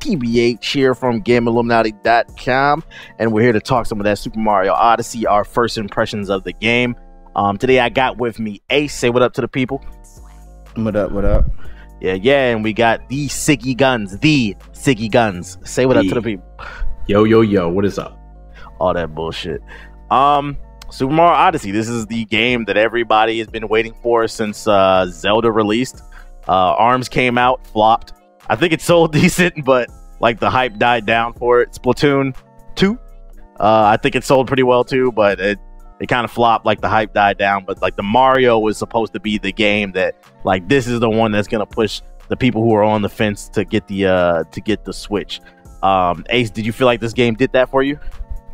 TBH here from GameIlluminaughty.com, and we're here to talk some of that Super Mario Odyssey, our first impressions of the game. Today I got with me Ace. Say what up to the people. What up, what up? Yeah, and we got the Siggy Guns. Say what up to the people. Yo, what is up? All that bullshit. Super Mario Odyssey. This is the game that everybody has been waiting for since Zelda released. ARMS came out, flopped. I think it sold decent, but like the hype died down for it. Splatoon 2. I think it sold pretty well too, but it kind of flopped. Like the hype died down, but like the Mario was supposed to be the game that like this is the one that's gonna push the people who are on the fence to get the Switch. Ace, did you feel like this game did that for you?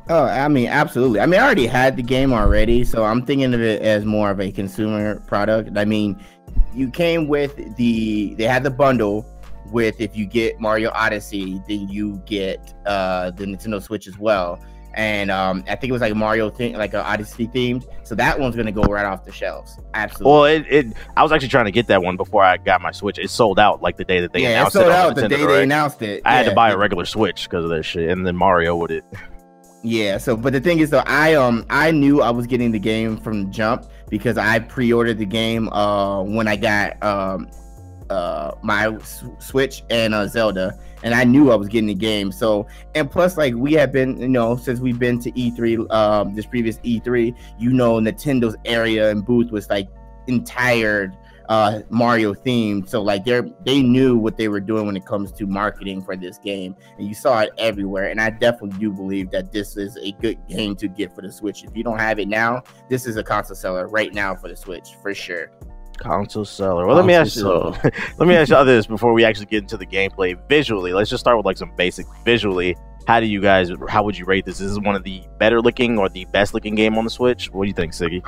Oh, I mean, absolutely. I mean, I already had the game already, so I'm thinking of it as more of a consumer product. I mean, you came with they had the bundle with, if you get Mario Odyssey, then you get the Nintendo Switch as well. And I think it was like Mario thing, like an Odyssey themed. So that one's gonna go right off the shelves. Absolutely. Well, I was actually trying to get that one before I got my Switch. It sold out like the day that they announced it. Yeah, it sold out the day they announced it. I had to buy a regular Switch because of that shit, and then Mario with it. Yeah. So, but the thing is, though, I knew I was getting the game from jump because I pre-ordered the game when I got my Switch and Zelda, and I knew I was getting the game. So, and plus, like, we have been, since we've been to E3, this previous E3, Nintendo's area and booth was like entire Mario themed. So like they knew what they were doing when it comes to marketing for this game, and you saw it everywhere. And I definitely do believe that this is a good game to get for the Switch. If you don't have it now, this is a console seller right now for the Switch for sure. Console seller. Well, let me ask you this before we actually get into the gameplay. Visually, let's just start with like some basic visually. How would you rate this? Is this one of the better looking or the best looking game on the Switch? What do you think, Siggy?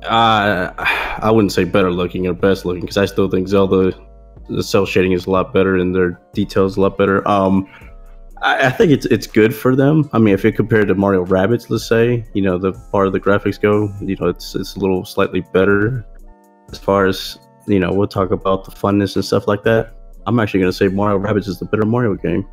I wouldn't say better looking or best looking, because I still think Zelda, the cell shading is a lot better and their details a lot better. I think it's good for them. I mean, if you compare it to Mario Rabbids, let's say, the part of the graphics go, it's a little slightly better. As far as, we'll talk about the funness and stuff like that. I'm actually going to say Mario Rabbids is the better Mario game.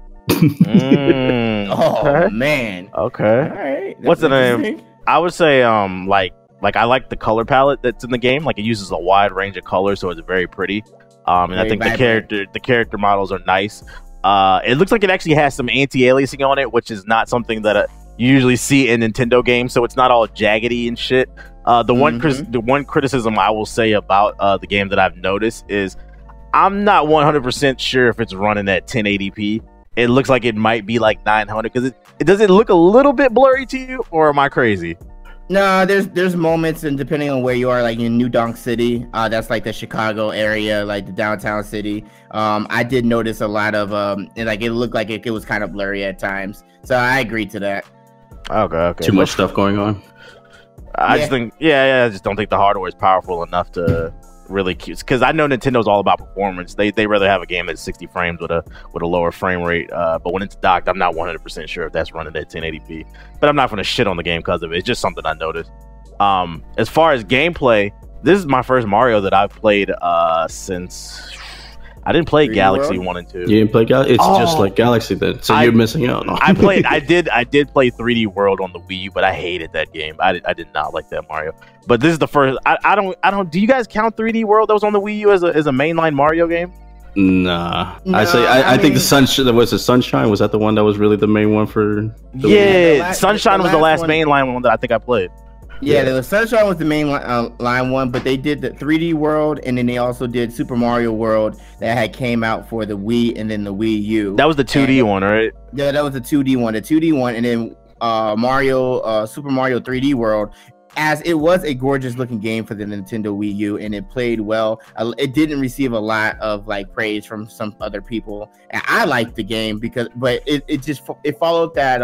Oh, man. Okay. All right. What's the name? I would say, like I like the color palette that's in the game. Like it uses a wide range of colors, so it's very pretty. And I think the character models are nice. It looks like it actually has some anti-aliasing on it, which is not something that you usually see in Nintendo games. So it's not all jaggedy and shit. The one criticism I will say about the game that I've noticed is I'm not 100% sure if it's running at 1080p. It looks like it might be like 900 because it does it look a little bit blurry to you, or am I crazy? No, there's moments, and depending on where you are, like in New Donk City, that's like the Chicago area, like the downtown city. I did notice a lot of it looked like it was kind of blurry at times. So I agree to that. Okay. Too much stuff going on. I just think, I just don't think the hardware is powerful enough to really, because I know Nintendo's all about performance. They rather have a game that's 60 frames with a lower frame rate. But when it's docked, I'm not 100% sure if that's running at 1080p. But I'm not going to shit on the game because of it. It's just something I noticed. As far as gameplay, this is my first Mario that I've played since. I didn't play Galaxy 1 and 2. You didn't play Galaxy? It's just like Galaxy then. So you're missing out. No. I did play 3D World on the Wii U, but I hated that game. I did not like that Mario. But this is the first. I don't. Do you guys count 3D World that was on the Wii U as a mainline Mario game? Nah. I think the Sunshine was Sunshine. Was that the one that was really the main one for? Sunshine was the last mainline one that I think I played. Yeah, the Sunshine was the main line one, but they did the 3D World, and then they also did Super Mario World that had came out for the Wii and then the Wii U. That was the 2D one, right? Yeah, that was the 2D one. The 2D one, and then Super Mario 3D World, as it was a gorgeous looking game for the Nintendo Wii U, and it played well. It didn't receive a lot of like praise from some other people, and I liked the game but it followed that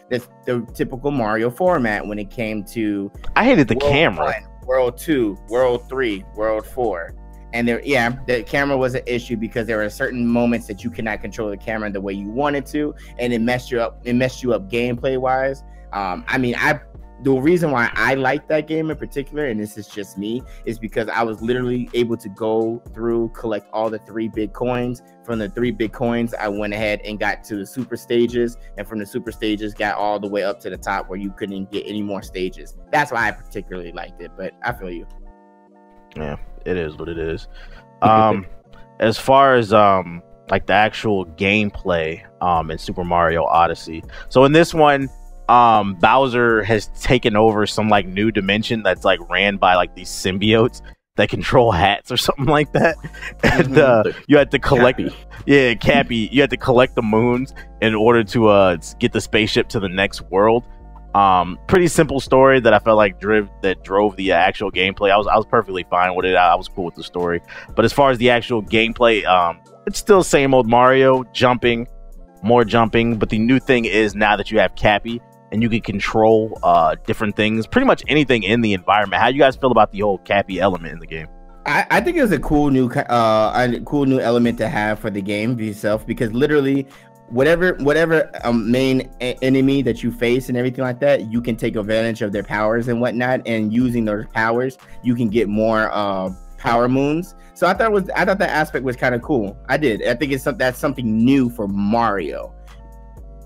the typical Mario format when it came to. I hated the camera. World 2, World 3, World 4. And the camera was an issue because there were certain moments that you could not control the camera the way you wanted to, and it messed you up. It messed you up gameplay wise. I mean, the reason why I like that game in particular, and this is just me, is because I was literally able to go through, collect all the 3 big coins. From the 3 big coins, I went ahead and got to the super stages, and from the super stages, got all the way up to the top where you couldn't get any more stages. That's why I particularly liked it, but I feel you. Yeah, it is what it is. As far as like the actual gameplay in Super Mario Odyssey, so in this one, Bowser has taken over some like new dimension that's like ran by like these symbiotes that control hats or something like that. And you had to collect Cappy. You had to collect the moons in order to get the spaceship to the next world. Pretty simple story that I felt like drove the actual gameplay. I was perfectly fine with it. I was cool with the story. But as far as the actual gameplay, it's still same old Mario, more jumping, but the new thing is now that you have Cappy and you can control different things, pretty much anything in the environment. How do you guys feel about the whole Cappy element in the game? I think it was a cool new element to have for the game itself, because literally whatever main enemy that you face and everything like that, you can take advantage of their powers and whatnot, and using those powers you can get more power moons. So I thought that aspect was kind of cool. I think that's something new for Mario.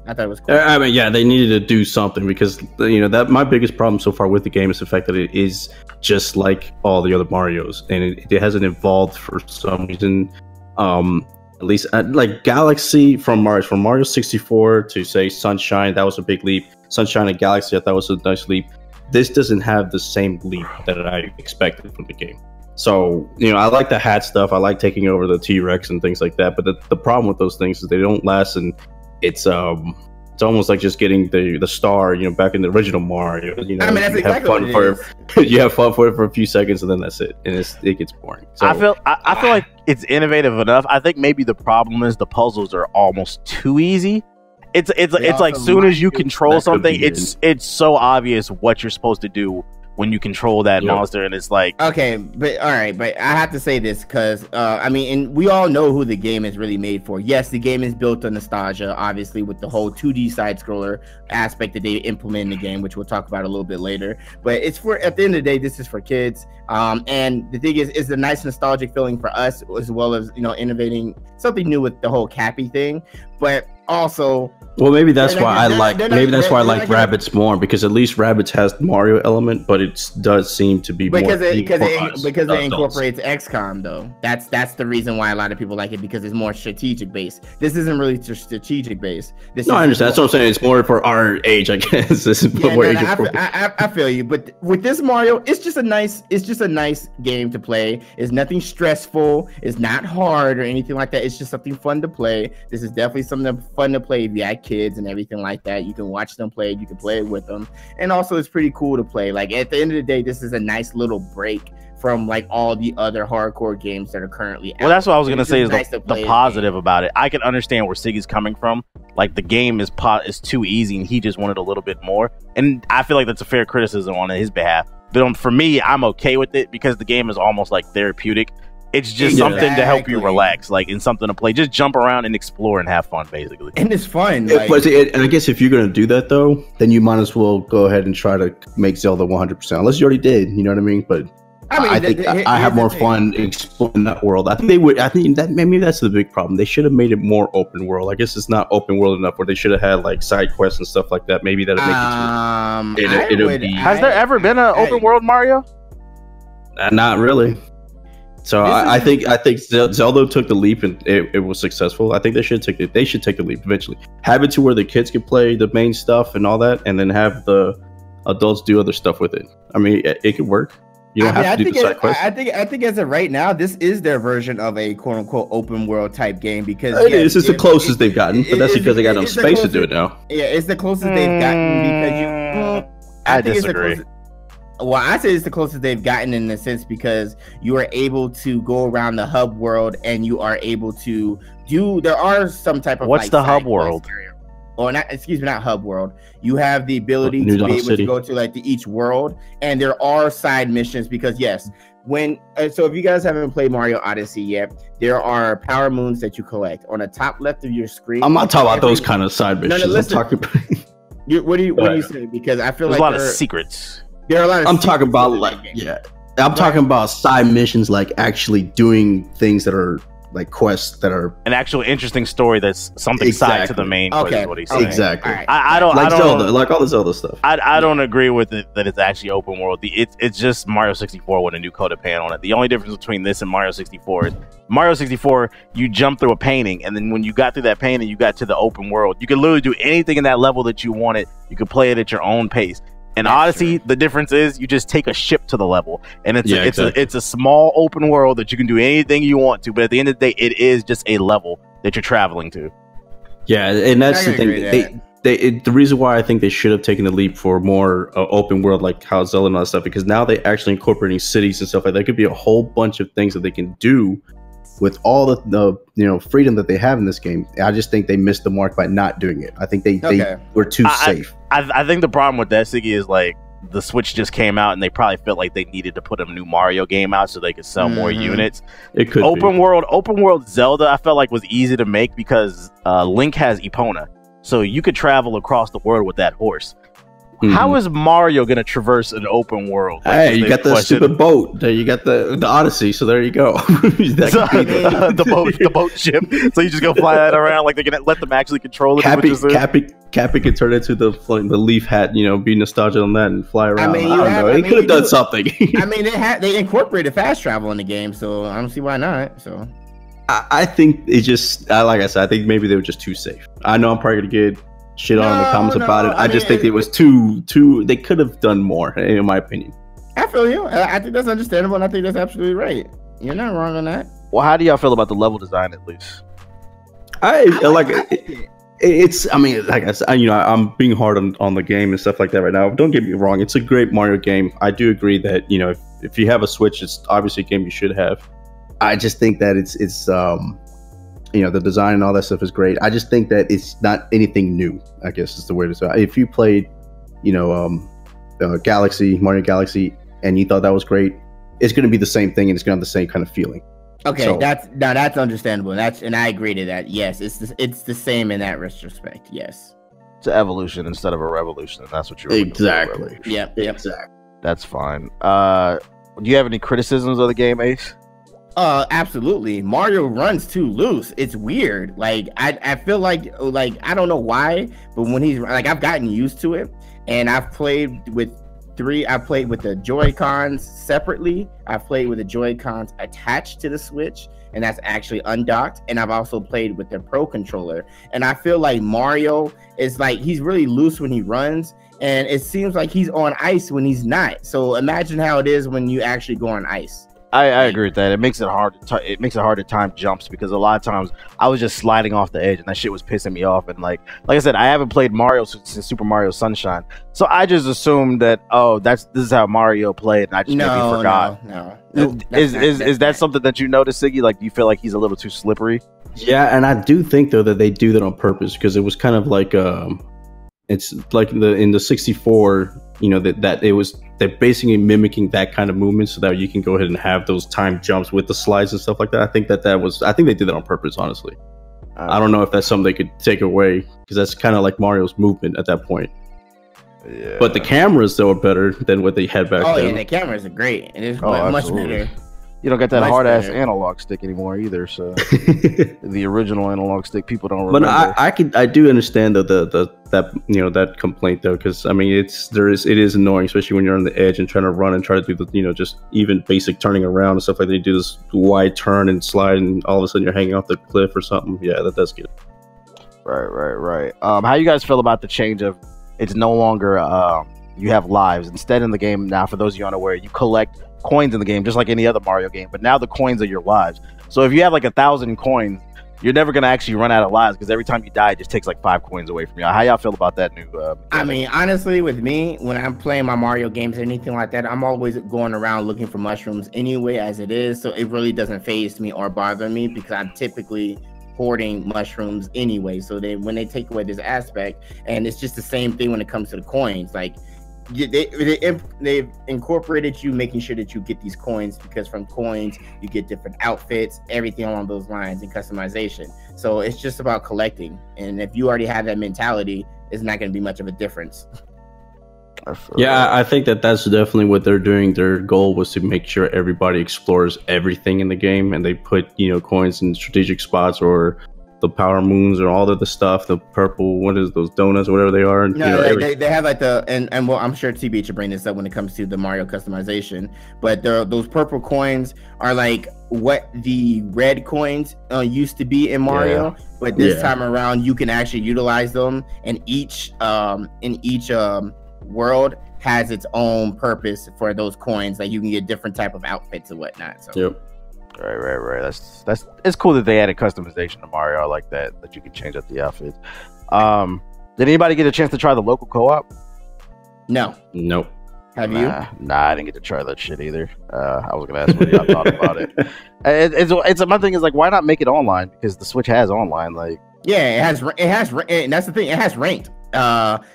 I thought it was cool. I mean, yeah, they needed to do something, because that my biggest problem so far with the game is the fact that it is just like all the other Marios, and it hasn't evolved for some reason. At least like Galaxy from Mario 64 to say Sunshine, that was a big leap. Sunshine and Galaxy, I thought was a nice leap. This doesn't have the same leap that I expected from the game. So, I like the hat stuff. I like taking over the T-Rex and things like that. But the problem with those things is they don't last, and it's almost like just getting the star, back in the original Mario. I mean, that's exactly what it is. You have fun for it for a few seconds, and then that's it, and it gets boring. So, I feel like it's innovative enough. I think maybe the problem is the puzzles are almost too easy. It's like soon as you control something, it's so obvious what you're supposed to do when you control that monster, and it's like, okay, but all right, but I have to say this because I mean, and we all know who the game is really made for. Yes, the game is built on nostalgia, obviously, with the whole 2D side scroller aspect that they implement in the game, which we'll talk about a little bit later. But it's for, at the end of the day, this is for kids. And the thing is, it's a nice nostalgic feeling for us, as well as innovating something new with the whole Cappy thing. But also, well, maybe that's why I like Rabbids more, because at least Rabbids has the Mario element, but it does seem to be because it incorporates XCOM though. That's the reason why a lot of people like it, because it's more strategic based. This isn't really just strategic based. I understand. That's what I'm saying. It's more for our age, I guess. I feel you, but with this Mario, it's just a nice game to play. It's nothing stressful. It's not hard or anything like that. It's just something fun to play. This is definitely something fun to play if you have kids and everything like that. You can watch them play. You can play it with them, and also it's pretty cool to play. Like, at the end of the day, this is a nice little break from like all the other hardcore games that are currently out. Well, that's what I was gonna say is the positive about it. I can understand where Siggy's coming from. Like, the game is too easy, and he just wanted a little bit more. And I feel like that's a fair criticism on his behalf. But for me, I'm okay with it because the game is almost like therapeutic. It's just something to help you relax, like, and something to play. Just jump around and explore and have fun, basically. And it's fun. And I guess if you're going to do that, though, then you might as well go ahead and try to make Zelda 100%. Unless you already did, you know what I mean? But I think I have more fun exploring that world. I think that maybe that's the big problem. They should have made it more open world. I guess it's not open world enough, where they should have had like side quests and stuff like that. Maybe that'll make it. Has there ever been an open world Mario? Not really. So I think Zelda took the leap, and it was successful. I think they should take the leap eventually. Have it to where the kids can play the main stuff and all that, and then have the adults do other stuff with it. I mean, it could work. You don't have to do the side quests. I think as of right now, this is their version of a quote unquote open world type game, because it's the closest they've gotten, but that's because they got enough space to do it now. Yeah, it's the closest they've gotten, because I disagree. Well, I say it's the closest they've gotten in a sense, because you are able to go around the hub world, and you are able to there are some type of what's the hub world? Or not hub world. You have the ability to be able to go to like each world, and there are side missions, because yes, so if you guys haven't played Mario Odyssey yet, there are power moons that you collect on the top left of your screen. I'm not talking about those kind of side missions. No, listen. What do you say? Because I feel there's like a lot of secrets. There are a lot of. I'm talking about I'm talking about side missions, like actually doing things that are like quests that are an actual interesting story that's something side to the main quest. Is what he's saying. Exactly. Right. I don't like I don't, Zelda, like all the Zelda stuff. I don't agree with it that it's actually open world. It's just Mario 64 with a new coat of paint on it. The only difference between this and Mario 64 is Mario 64, you jump through a painting, and then when you got through that painting, you got to the open world. You could literally do anything in that level that you wanted. You could play it at your own pace. In Odyssey, the difference is you just take a ship to the level, and it's a small open world that you can do anything you want to. But at the end of the day, it is just a level that you're traveling to. Yeah, and that's the thing. The reason why I think they should have taken the leap for more open world, like how Zelda and all that stuff, because now they actually incorporating cities and stuff like that. Could be a whole bunch of things that they can do with all the freedom that they have in this game. I just think they missed the mark by not doing it. I think they were too safe. I think the problem with that, Siggy, is like the Switch just came out and they probably felt like they needed to put a new Mario game out so they could sell more units. It could open world Zelda I felt like was easy to make because Link has Epona, so you could travel across the world with that horse. How is Mario going to traverse an open world? Hey, you got the stupid boat. There, you got the Odyssey. So there you go. the boat ship. So you just go fly that around like they're going to let them actually control it. Cappy can turn into the leaf hat. Be nostalgic on that and fly around. I mean, they could have done something. I mean, they incorporated fast travel in the game, so I don't see why not. So I think it just like I said, I think maybe they were just too safe. I know I'm probably going to get shit on in the comments about it. I just think it was too. They could have done more, in my opinion. I feel you. I think that's understandable, and I think that's absolutely right. You're not wrong on that. Well, how do y'all feel about the level design, at least? I like it. It's. I mean, like I said, I'm being hard on the game and stuff like that right now. Don't get me wrong. It's a great Mario game. I do agree that if you have a Switch, it's obviously a game you should have. I just think that it's the design and all that stuff is great. I just think that it's not anything new, I guess is the way to say it. If you played, Mario Galaxy, and you thought that was great, it's going to be the same thing and it's going to have the same kind of feeling. Okay, so, that's understandable. And I agree to that. Yes, it's the same in that retrospect. Yes, it's an evolution instead of a revolution. That's what you're exactly. Yep. Exactly. That's fine. Do you have any criticisms of the game, Ace? Absolutely. Mario runs too loose. It's weird. Like I feel like I don't know why, but when he's like, I've gotten used to it, and I've played with the Joy-Cons separately. I've played with the Joy-Cons attached to the Switch, and that's actually undocked. And I've also played with the Pro controller, and I feel like Mario is like, he's really loose when he runs, and it seems like he's on ice when he's not. So imagine how it is when you actually go on ice. I agree with that. It makes it hard. It makes it hard to time jumps because a lot of times I was just sliding off the edge and that shit was pissing me off. And like I said, I haven't played Mario since Super Mario Sunshine, so I just assumed that this is how Mario played, and I just maybe forgot. No. Is that something that you noticed, Siggy? Like, do you feel like he's a little too slippery? Yeah, and I do think though that they do that on purpose because it was kind of like it's like in the 64. They're basically mimicking that kind of movement so that you can go ahead and have those time jumps with the slides and stuff like that. I think they did that on purpose, honestly. I don't know if that's something they could take away because that's kind of like Mario's movement at that point. Yeah. But the cameras though are better than what they had back then. Oh yeah, the cameras are great. It is much better. You don't get that hard ass analog stick anymore either. So the original analog stick, people don't remember. But I do understand though that complaint though, because I mean it is annoying, especially when you're on the edge and trying to run and try to do the just even basic turning around and stuff like that. You do this wide turn and slide, and all of a sudden you're hanging off the cliff or something. Yeah, that does get it. Right. How you guys feel about the change of it's no longer you have lives. Instead in the game now, for those of you unaware, you collect coins in the game just like any other Mario game, but now the coins are your lives. So if you have like 1,000 coins, you're never gonna actually run out of lives because every time you die, it just takes like 5 coins away from you. How y'all feel about that new? I mean, honestly, with me, when I'm playing my Mario games or anything like that, I'm always going around looking for mushrooms anyway, as it is. So it really doesn't faze me or bother me because I'm typically hoarding mushrooms anyway. So when they take away this aspect, and it's just the same thing when it comes to the coins, like. They've incorporated you making sure that you get these coins because from coins you get different outfits, everything along those lines, and customization. So it's just about collecting, and if you already have that mentality, it's not going to be much of a difference. Yeah, I think that's definitely what they're doing. Their goal was to make sure everybody explores everything in the game, and they put coins in strategic spots, or the power moons, or all of the stuff. The purple, what is those donuts, whatever they are. No, they have like and well, I'm sure TB should bring this up when it comes to the Mario customization. But those purple coins are like what the red coins used to be in Mario, but this time around you can actually utilize them, and each world has its own purpose for those coins. Like you can get different type of outfits and whatnot. So. Yep. Right. That's it's cool that they added customization to Mario. I like that you can change up the outfits. Did anybody get a chance to try the local co-op? No. Nope. Have you? Nah, I didn't get to try that shit either. I was gonna ask what y'all thought about it. It's my thing is like, why not make it online? Because the Switch has online. Like, yeah, it has, and that's the thing. It has ranked.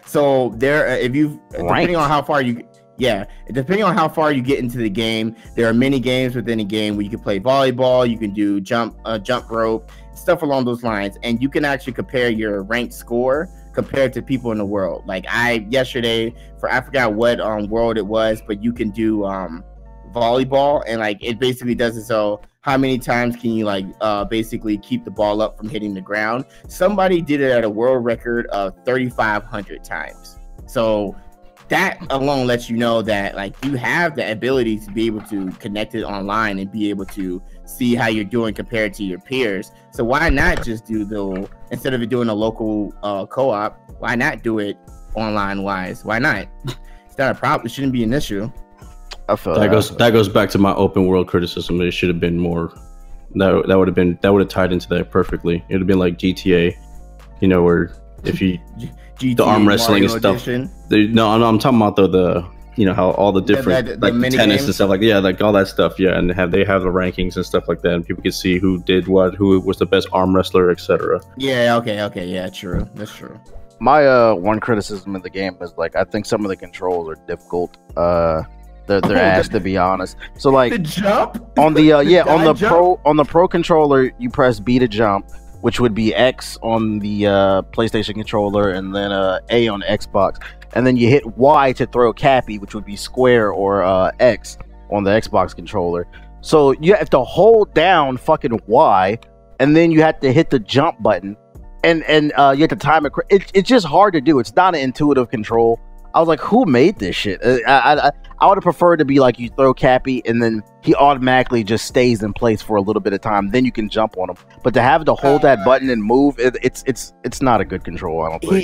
So there, if you depending on how far you. Yeah, depending on how far you get into the game, there are many games within a game where you can play volleyball, you can do jump rope, stuff along those lines, and you can actually compare your ranked score compared to people in the world. Like yesterday, I forgot what world it was, but you can do volleyball, and like it basically does it so how many times can you like basically keep the ball up from hitting the ground. Somebody did it at a world record of 3,500 times. So that alone lets you know that like you have the ability to be able to connect it online and be able to see how you're doing compared to your peers. So why not just do instead of doing a local co-op, why not do it online wise? Why not? It's not a problem. It shouldn't be an issue. I feel that goes back to my open world criticism. It should have been more. That would have tied into that perfectly. It would have been like GTA, where if you GTA, the arm wrestling and stuff. No, I'm talking about the how all the different like the tennis and stuff like all that stuff. Yeah, and they have the rankings and stuff like that, and people can see who did what, who was the best arm wrestler, etc. Yeah. Okay. Yeah. True. That's true. My one criticism of the game is like I think some of the controls are difficult. They're asked to be honest. So like the jump on the on the pro controller, you press B to jump, which would be X on the PlayStation controller, and then A on the Xbox, and then you hit Y to throw Cappy, which would be square or X on the Xbox controller. So you have to hold down fucking Y, and then you have to hit the jump button, and you have to time it. It's just hard to do. It's not an intuitive control. I was like, who made this shit? I would have preferred to be like you throw Cappy and then he automatically just stays in place for a little bit of time. Then you can jump on him. But to have to hold that button and move, it's not a good control. I don't think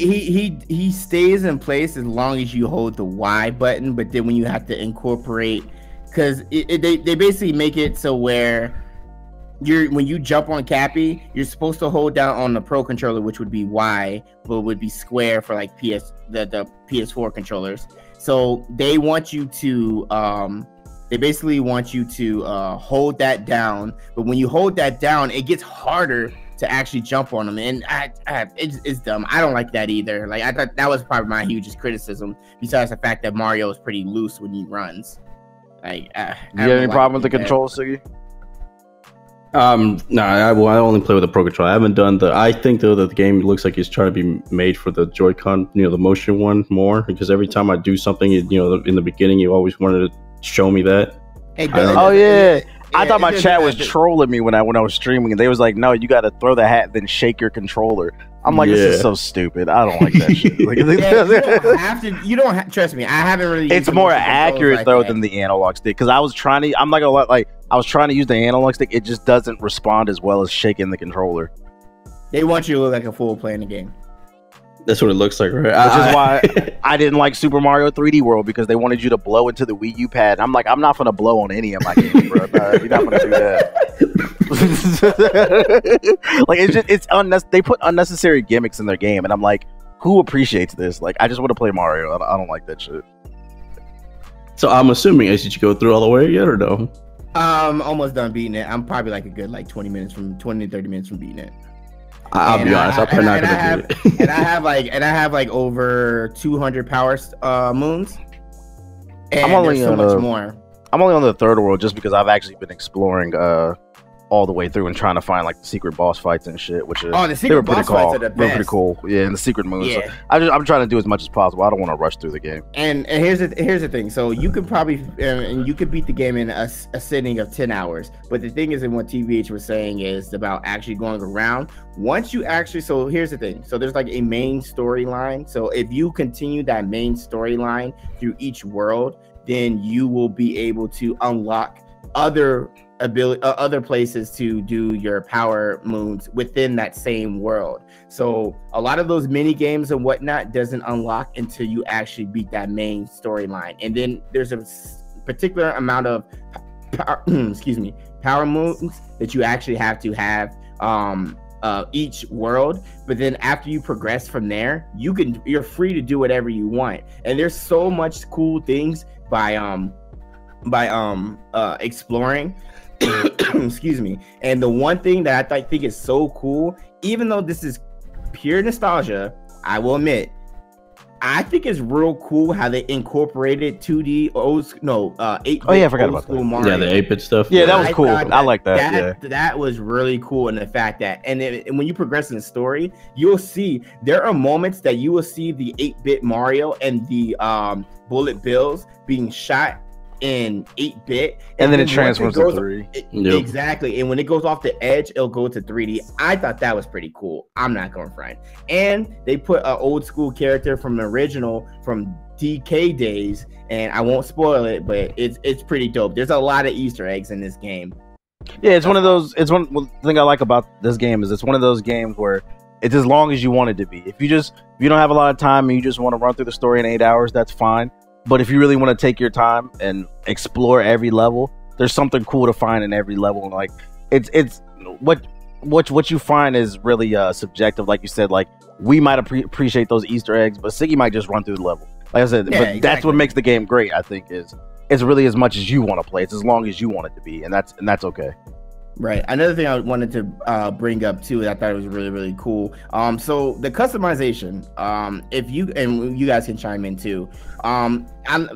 he stays in place as long as you hold the Y button. But then when you have to incorporate, because they basically make it so where when you jump on Cappy, you're supposed to hold down on the Pro controller, which would be Y, but would be square for like the PS4 controllers. So they want you to they basically want you to hold that down, but when you hold that down, it gets harder to actually jump on them, and it's dumb. I don't like that either. Like I thought that was probably my hugest criticism, besides the fact that Mario is pretty loose when he runs. Like, do you have any problem with the controls, Siggy? No, I only play with the Pro Controller. I haven't done I think though that the game looks like it's trying to be made for the Joy-Con, the motion one more, because every time I do something, in the beginning, you always wanted to show me that. Hey, I thought my chat was trolling me when I was streaming, and they was like, "No, you got to throw the hat, then shake your controller." I'm like, "This is so stupid. I don't like that shit." Like, you don't have to. Trust me, I haven't really. It's more accurate though than the analog stick, because I was trying to. I'm not gonna lie, I was trying to use the analog stick. It just doesn't respond as well as shaking the controller. They want you to look like a fool playing the game. That's what it looks like, right? Which is why I didn't like Super Mario 3D World, because they wanted you to blow into the Wii U pad. I'm like, I'm not gonna blow on any of my games, bro. You're not gonna do that. Like they put unnecessary gimmicks in their game, and I'm like, who appreciates this? Like, I just want to play Mario. I don't like that shit. So I'm assuming, did you go through all the way yet or no? Almost done beating it. I'm probably like a good 20 to 30 minutes from beating it. I'll be honest, I'm probably not gonna do it. and I have like over 200 power moons. And I'm only so much more. I'm only on the third world just because I've actually been exploring all all the way through and trying to find like the secret boss fights and shit, which is the secret boss fights are the best. They were pretty cool. Yeah, and the secret moons. Yeah. So I'm trying to do as much as possible. I don't want to rush through the game. And here's the thing. So you could probably and you could beat the game in a sitting of 10 hours. But the thing is, and what TVH was saying is about actually going around. Once you actually, so here's the thing. So there's like a main storyline. So if you continue that main storyline through each world, then you will be able to unlock other places to do your power moons within that same world. So a lot of those mini games and whatnot doesn't unlock until you actually beat that main storyline. And then there's a particular amount of power moons that you actually have to have each world. But then after you progress from there, you're free to do whatever you want. And there's so much cool things by exploring. Excuse me. And the one thing that I think is so cool, even though this is pure nostalgia, I will admit, I think it's real cool how they incorporated 2D 8-bit. Oh yeah, I forgot about that. Mario. Yeah, the 8-bit stuff. Yeah, that was cool. I like that. That was really cool, and the fact that, and when you progress in the story, you'll see there are moments that you will see the 8-bit Mario and the bullet bills being shot in 8-bit, and then it transforms to 3. Exactly, and when it goes off the edge, it'll go to 3D. I thought that was pretty cool. I'm not going front. And they put an old school character from the original from DK days, and I won't spoil it, but it's pretty dope. There's a lot of Easter eggs in this game. Yeah, it's one of those. The thing I like about this game is it's one of those games where it's as long as you want it to be. If you don't have a lot of time and you just want to run through the story in 8 hours, that's fine. But if you really want to take your time and explore every level, there's something cool to find in every level. And like it's what you find is really subjective. Like you said, like we might appreciate those Easter eggs, but Siggy might just run through the level. Like I said, but that's what makes the game great. I think is it's really as much as you want to play. It's as long as you want it to be, and that's okay. Right. Another thing I wanted to bring up too, that I thought it was really, really cool. So the customization, if you guys can chime in too.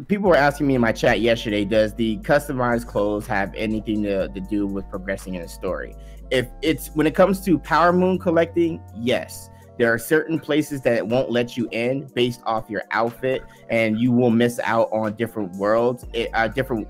People were asking me in my chat yesterday, does the customized clothes have anything to do with progressing in a story? If it's when it comes to Power Moon collecting, yes. There are certain places that it won't let you in based off your outfit, and you will miss out on different worlds, different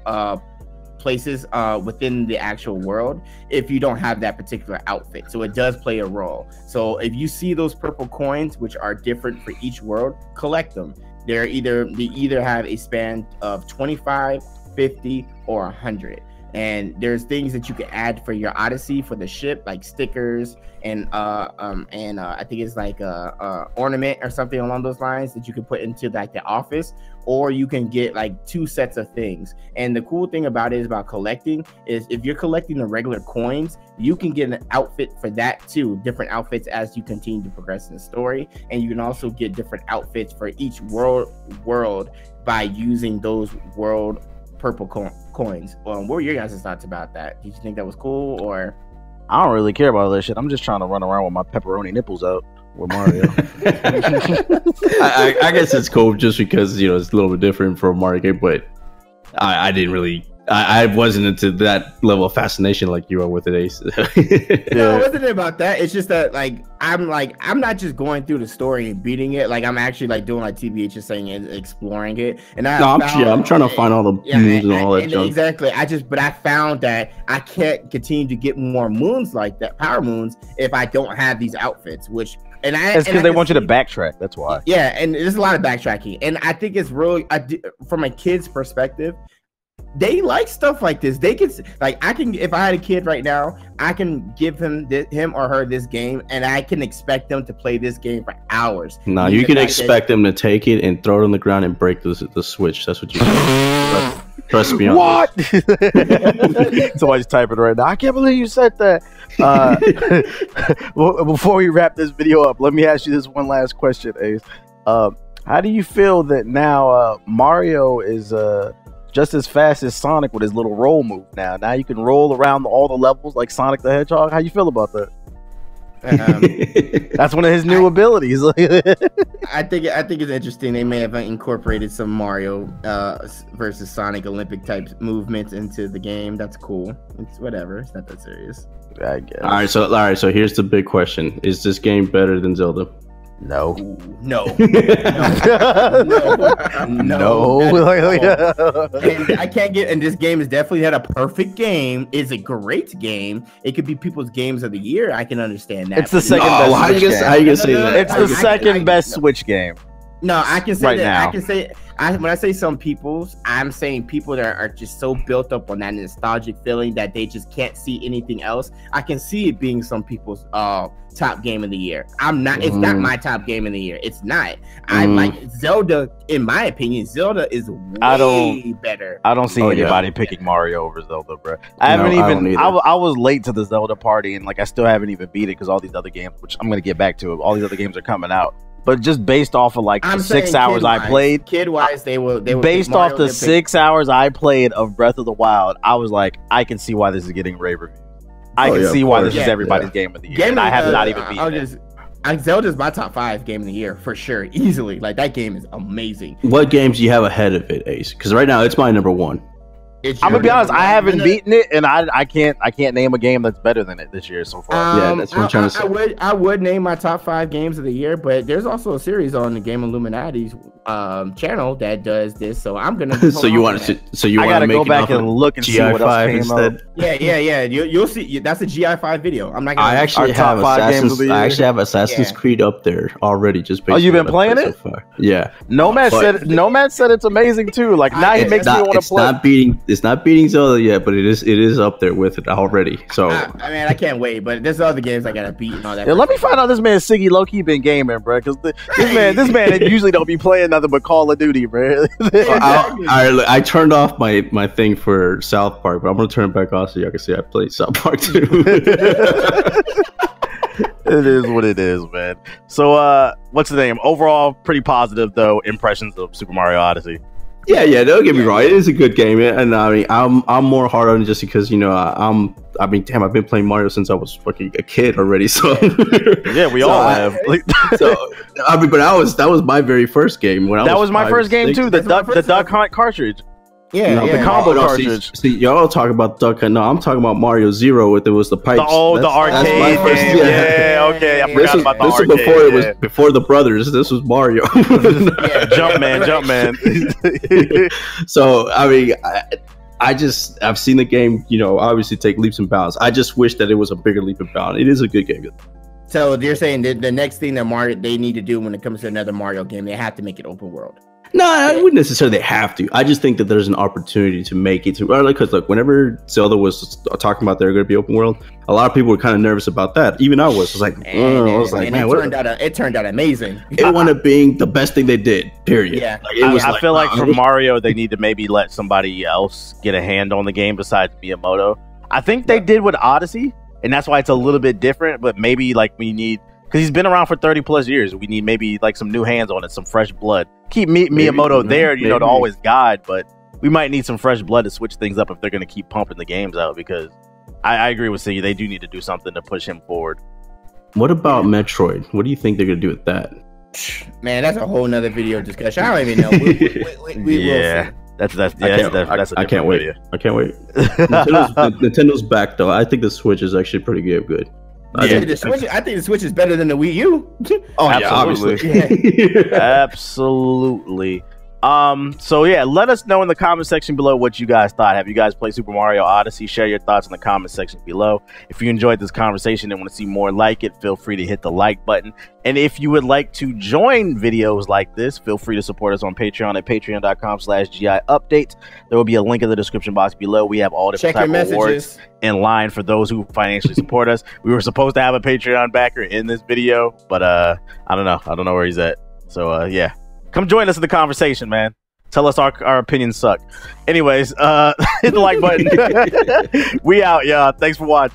places within the actual world if you don't have that particular outfit. So it does play a role. So if you see those purple coins, which are different for each world, collect them. They either have a span of 25, 50, or 100. And there's things that you can add for your Odyssey for the ship, like stickers and I think it's like a ornament or something along those lines that you can put into like the office, or you can get like 2 sets of things. And the cool thing about it is about collecting is if you're collecting the regular coins, you can get an outfit for that too, different outfits as you continue to progress in the story. And you can also get different outfits for each world by using those world purple coins. What were your guys' thoughts about that? Did you think that was cool, or? I don't really care about all that shit. I'm just trying to run around with my pepperoni nipples out with Mario. I guess it's cool just because it's a little bit different from Mario game, but I didn't really. I wasn't into that level of fascination like you are with it, Ace. No, it wasn't about that. It's just that I'm not just going through the story and beating it. Like I'm actually like doing like TBH is saying and exploring it. And I'm trying to find all the moons and all that junk. Exactly. But I found that I can't continue to get more moons like that, power moons, if I don't have these outfits. It's because they want you to backtrack. That's why. Yeah, and there's a lot of backtracking, and I think it's really from a kid's perspective. They like stuff like this. They can if I had a kid right now, I can give him or her this game, and I can expect them to play this game for hours. No, you can expect them to take it and throw it on the ground and break the switch. That's what you do. Trust me on what? Somebody's typing right now. I can't believe you said that. Well, before we wrap this video up, let me ask you this one last question, Ace. How do you feel that now Mario is just as fast as Sonic with his little roll move now? Now you can roll around all the levels like Sonic the Hedgehog. How you feel about that? That's one of his new abilities. I think it's interesting. They may have incorporated some Mario versus Sonic Olympic type movements into the game. That's cool. It's whatever. It's not that serious. I guess. All right. So here's the big question: is this game better than Zelda? No. No. No. And I can't get. And this game is definitely not a perfect game. It's a great game. It could be people's games of the year. I can understand that. It's the second best. How you gonna say that? It's the second best Switch game. No, I can say right that. Now. I can say. When I say some people's, I'm saying people that are just so built up on that nostalgic feeling that they just can't see anything else. I can see it being some people's top game of the year. I'm not. It's not my top game of the year. It's not. I like Zelda. In my opinion, Zelda is way better. I don't see anybody picking Mario over Zelda, bro. I was late to the Zelda party, and like I still haven't even beat it because all these other games, which I'm gonna get back to, all these other games are coming out. But just based off of like the 6 hours I played, kid-wise, they were based off the 6 hours I played of Breath of the Wild, I was like, I can see why this is getting rave reviews. I can see why this is everybody's game of the year. And I have not even beaten it. Zelda's my top 5 game of the year for sure, easily. Like that game is amazing. What games do you have ahead of it, Ace? Because right now it's my number 1. I'm gonna be honest, I haven't beaten it, and I can't name a game that's better than it this year so far. Yeah, that's what I'm trying to say. I would name my top 5 games of the year, but there's also a series on the Game Illuminaughty's channel that does this. So I'm gonna. So you want to? So you want to go back and look and see what else came instead? Up. Yeah. You'll see. That's a GI5 video. I'm not. I actually have Assassin's Creed up there already. Just based you've been playing it? So far. Yeah. Nomad said it's amazing too. Like now he makes me want to play. It's not beating Zelda yet, but it is up there with it already. So I mean, I can't wait. But there's other games I gotta beat and all that. Yeah, let me find out this man Siggy low key been gaming, bro. Because this man usually don't be playing nothing but Call of Duty, bro. I turned off my thing for South Park, but I'm gonna turn it back on so y'all can see I played South Park too. It is what it is, man. So what's the name? Overall, pretty positive though. Impressions of Super Mario Odyssey. Yeah, don't get me wrong. It is a good game, and I mean, I'm more hard on it just because I've been playing Mario since I was fucking a kid already. So yeah, we all have. So I mean, but that was my very first game when that was my first game too. The Duck Hunt cartridge. Yeah, the combo cartridge. See, y'all talk about Duck Hunt. No, I'm talking about Mario Zero. With it was the pipes. The arcade game. Yeah, okay. I forgot about the arcade. This was before the brothers. This was Mario. Jumpman. So I mean, I've seen the game. Obviously take leaps and bounds. I just wish that it was a bigger leap and bound. It is a good game. So you're saying that the next thing that they need to do when it comes to another Mario game, they have to make it open world. No, I wouldn't necessarily have to. I just think that there's an opportunity to make it to because look, whenever Zelda was talking about they're going to be open world, a lot of people were kind of nervous about that. Even I was like, it turned out amazing. It wound up being the best thing they did. Period. Yeah, I feel like for Mario, they need to maybe let somebody else get a hand on the game besides Miyamoto. I think they did with Odyssey, and that's why it's a little bit different. But maybe like we need. Because he's been around for 30 plus years. We need maybe like some new hands on it, some fresh blood. Keep Miyamoto there, to always guide, but we might need some fresh blood to switch things up if they're going to keep pumping the games out. Because I agree with Siggy, they do need to do something to push him forward. What about Metroid? What do you think they're going to do with that? Man, that's a whole nother video discussion. I don't even know. We will see. That's I can't wait. I can't wait. Nintendo's back though. I think the Switch is actually pretty good. I think the Switch is better than the Wii U. Oh, absolutely. Yeah, obviously. Absolutely. So yeah, let us know in the comment section below what you guys thought. Have you guys played Super Mario Odyssey? Share your thoughts in the comment section below. If you enjoyed this conversation and want to see more like it, feel free to hit the like button. And if you would like to join videos like this, feel free to support us on Patreon at patreon.com/GIupdates. There will be a link in the description box below. We have all different type of awards in line for those who financially support us. We were supposed to have a Patreon backer in this video, but I don't know where he's at. So yeah. Come join us in the conversation, man. Tell us our opinions suck. Anyways, hit the like button. We out, y'all. Thanks for watching.